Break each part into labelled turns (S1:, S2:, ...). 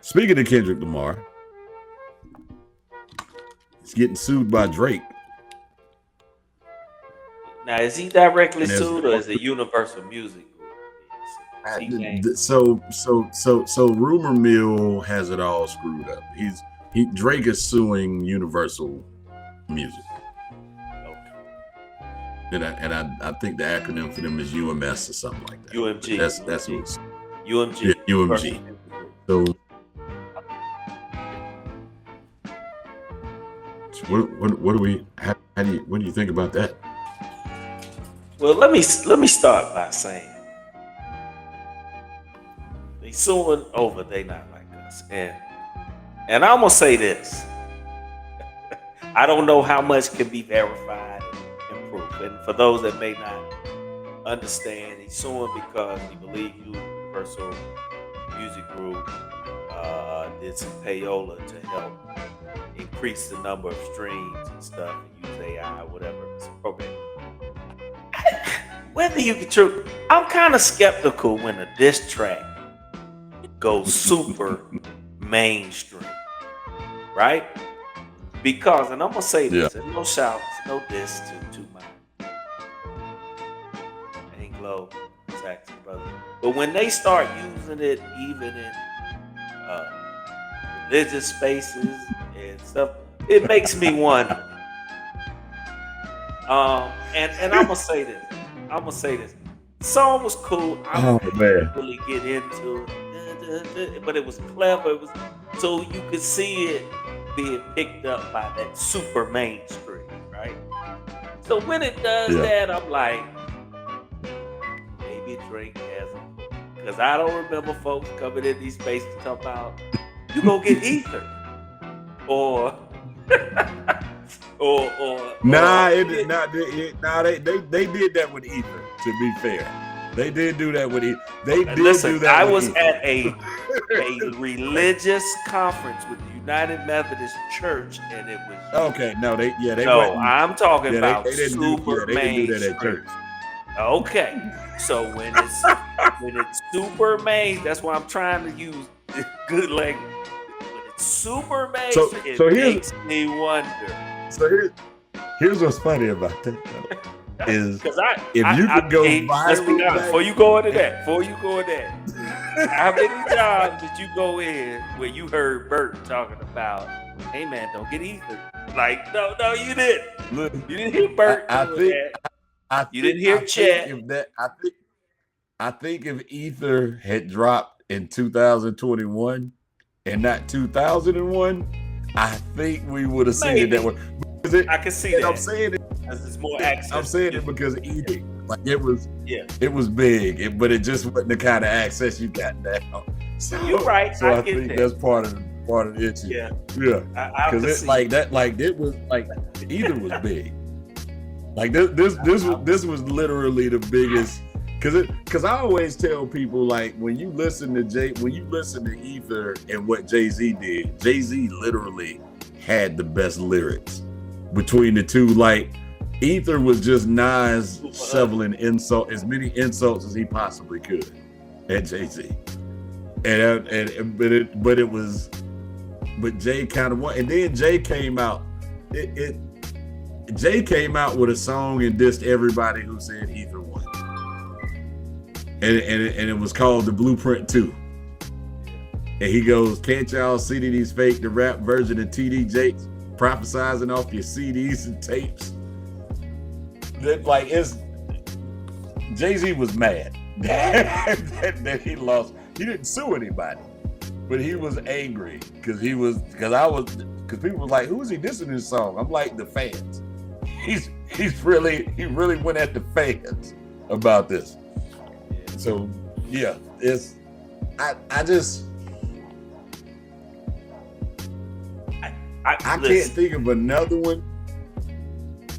S1: Speaking of Kendrick Lamar, he's getting sued by Drake.
S2: Now, is he directly
S1: And there's
S2: sued or is it Universal Music Group? Is he named?
S1: so rumor mill has it all screwed up. Drake is suing Universal Music. And I think the acronym for them is UMS or something like that.
S2: UMG.
S1: That's what's
S2: UMG.
S1: Yeah, UMG. So what do we what do you think about that?
S2: Well, let me start by saying they suing over they not like us, and I'm gonna say this. I don't know how much can be verified and proved, and for those that may not understand, he's suing because he believes Universal Music Group did some payola to help increase the number of streams and stuff, and use AI, whatever it's appropriate. Whether you can true, I'm kind of skeptical when a diss track goes super mainstream, right? Because, and I'm gonna say this, and no shouts, no diss to my Anglo Saxon brother, but when they start using it, even in religious spaces and stuff, it makes me wonder. And I'm gonna say this. The song was cool. I didn't really get into it, but it was clever. It was so you could see it being picked up by that super mainstream, right? So when it does that, I'm like, maybe Drake has it, because I don't remember folks coming in these spaces talking about you go get ether or.
S1: They did that with Ether. To be fair, they did do that with Ether. They did do that.
S2: I was at a religious conference with the United Methodist Church, and it was
S1: okay. No, they
S2: no. I'm talking about
S1: they didn't
S2: super
S1: do that at church.
S2: Okay, so when it's super main, that's why I'm trying to use good language. When it's super main, it makes me wonder.
S1: So here's what's funny about that, though, is
S2: if
S1: you could go viral.
S2: Let's be honest, before you go into that, how many times did you go in where you heard Bert talking about, hey man, don't get ether? Like, no, you didn't.
S1: Look,
S2: you didn't hear Bert. You didn't hear Chet.
S1: I think if Ether had dropped in 2021 and not 2001, I think we would have seen it that way.
S2: I can see that.
S1: I'm saying it
S2: because it's more access.
S1: I'm saying it because Ether, like it was big, but it just wasn't the kind of access you got now. So,
S2: you're right.
S1: So I think that's part of the issue.
S2: Yeah.
S1: Because it's like that. Like it was like Ether was big. Like this was literally the biggest. Because I always tell people, like, when you listen to Ether and what Jay-Z did, Jay-Z literally had the best lyrics between the two. Like, Ether was just Nas shoveling as many insults as he possibly could at Jay-Z, but Jay kind of won, and then Jay came out. Jay came out with a song and dissed everybody who said Ether won. And it was called The Blueprint 2. And he goes, can't y'all see that he's fake the rap version of TD Jakes prophesizing off your CDs and tapes? That, like, it's Jay-Z was mad that he lost. He didn't sue anybody, but he was angry because people were like, who is he dissing this song? I'm like, the fans. He really went at the fans about this. So yeah, I can't think of another one.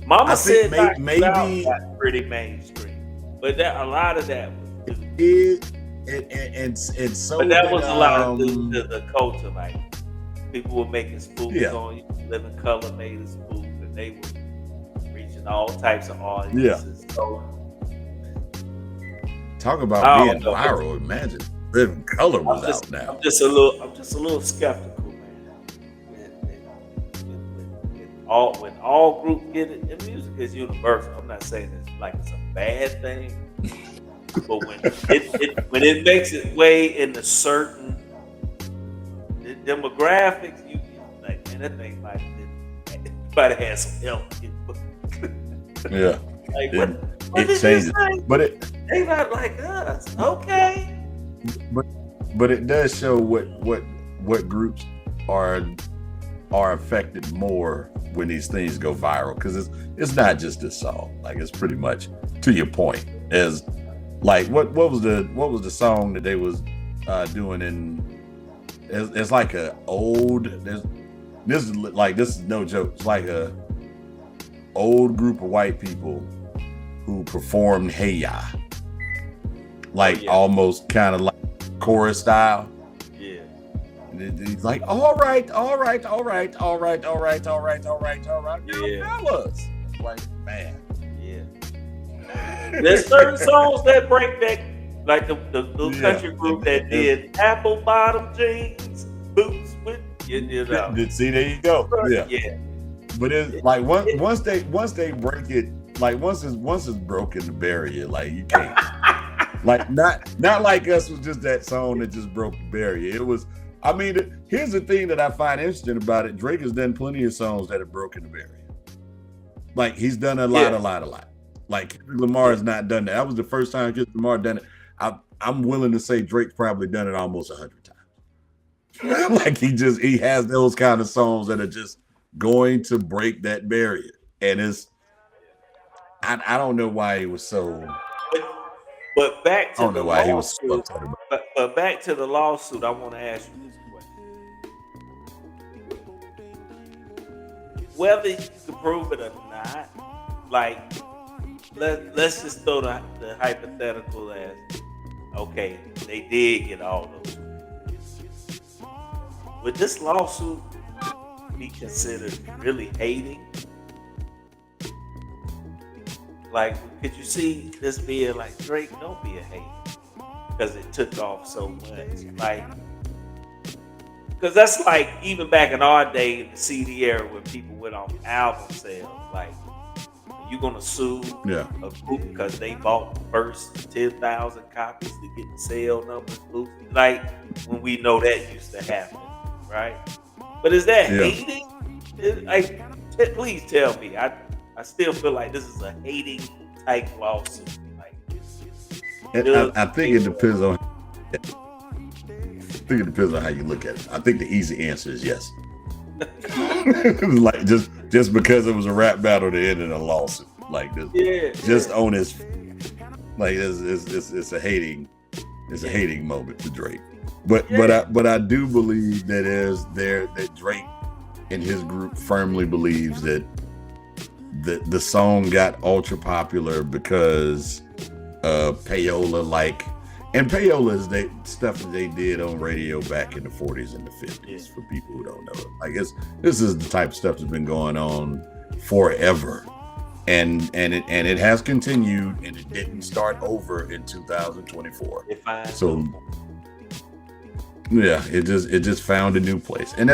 S2: Mama said maybe pretty mainstream, but a lot of that was
S1: and so.
S2: But that was a lot of the culture. Like, people were making spoofs on you. Living Color made a spoof, and they were reaching all types of audiences.
S1: Yeah. So, talk about being viral. Imagine. Living Color was
S2: I'm just,
S1: out now.
S2: I'm just a little skeptical, man. When all groups get it, and music is universal. I'm not saying it's like it's a bad thing, but when it makes its way into certain demographics, you like, man, that thing might have had some help.
S1: Yeah,
S2: Like,
S1: it,
S2: what
S1: it
S2: did you
S1: changes,
S2: say?
S1: but it
S2: They not like us. Okay.
S1: but it does show what groups are affected more when these things go viral, because it's not just this song. Like, it's pretty much to your point. As like what was the song that they was doing in? It's like a old. This is no joke. It's like a old group of white people who performed Hey Ya, like almost kind of like chorus style.
S2: Yeah.
S1: And he's like, all right. Now,
S2: Yeah.
S1: fellas. It's like, man.
S2: Yeah. There's certain songs that bring back, like the country group that did apple bottom jeans, boots with you know.
S1: See, there you go. Yeah.
S2: Yeah.
S1: But it's like once they break it, like once it's broken the barrier, like you can't. Like not like us was just that song that just broke the barrier. It was, I mean, here's the thing that I find interesting about it. Drake has done plenty of songs that have broken the barrier. Like, he's done a lot. Like, Kendrick Lamar has not done that. That was the first time Kendrick Lamar done it. I'm willing to say Drake's probably done it almost 100 times. Like, he has those kind of songs that are just going to break that barrier. And I don't know why he was so.
S2: But back to the
S1: he was so
S2: lawsuit.
S1: upset about
S2: But back to the lawsuit, I want to ask you this question: whether you can prove it or not, like let's just throw the hypothetical as, okay, they did get all those. Would this lawsuit be considered really hating? Like, could you see this being like, Drake, don't be a hater because it took off so much? Like, because that's like, even back in our day in the CD era when people went on album sales, like, you gonna sue a group because they bought the first 10,000 copies to get the sale numbers boosted? Like, when we know that used to happen, right? But is that hating? Like, please tell me. I still feel like this is a hating type lawsuit. Like,
S1: I think it depends on. I think it depends on how you look at it. I think the easy answer is yes. Like, just because it was a rap battle, they ended in a lawsuit. Like this, just on his, like it's a hating moment for Drake. But I do believe that Drake and his group firmly believes that the song got ultra popular because payola, and payola is stuff that they did on radio back in the 40s and the 50s. For people who don't know it, like, this is the type of stuff that's been going on forever, and it has continued, and it didn't start over in 2024. So yeah, it just found a new place, and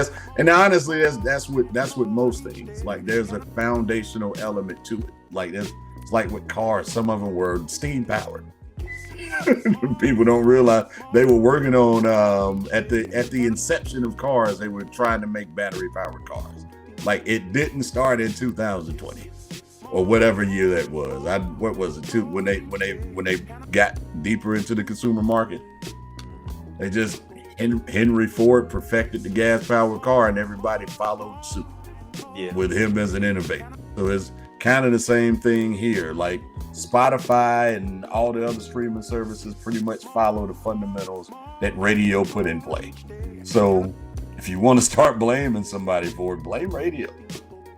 S1: honestly that's what most things, like, there's a foundational element to it. Like, it's like with cars, some of them were steam powered. People don't realize they were working on at the inception of cars, they were trying to make battery powered cars. Like, it didn't start in 2020 or whatever year that was. What was it, when they got deeper into the consumer market, they just, Henry Ford perfected the gas powered car, and everybody followed suit with him as an innovator. So it's kind of the same thing here. Like, Spotify and all the other streaming services pretty much follow the fundamentals that radio put in play. So if you want to start blaming somebody for it, blame radio,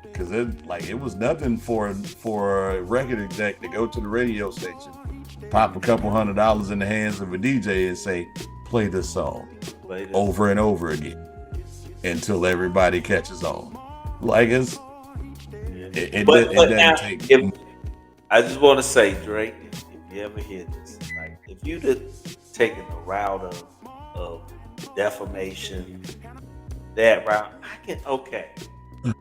S1: because it was nothing for a record exec to go to the radio station, pop a couple $100 in the hands of a DJ and say, play this song over and over again until everybody catches on. Like, it doesn't take.
S2: I just want to say, Drake, if you ever hear this, like, if you taking the route of defamation, that route, I can okay.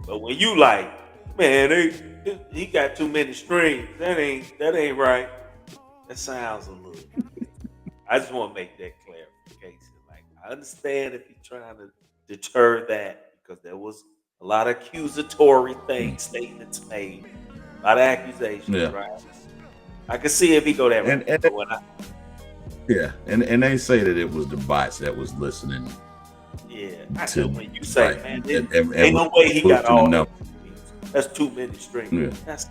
S2: But when you like, man, he got too many strings. That ain't right. That sounds a little. I just want to make that clarification. Like, I understand if you're trying to deter that because there was a lot of accusatory statements made, a lot of accusations,
S1: Yeah.
S2: right? I can see if he go that way.
S1: And
S2: But when
S1: yeah, and they say that it was the bots that was listening.
S2: I
S1: to-
S2: said when you say,
S1: right.
S2: man,
S1: And
S2: ain't no way he got
S1: boosting the
S2: all
S1: number.
S2: that. That's too many strings.
S1: Yeah.
S2: That's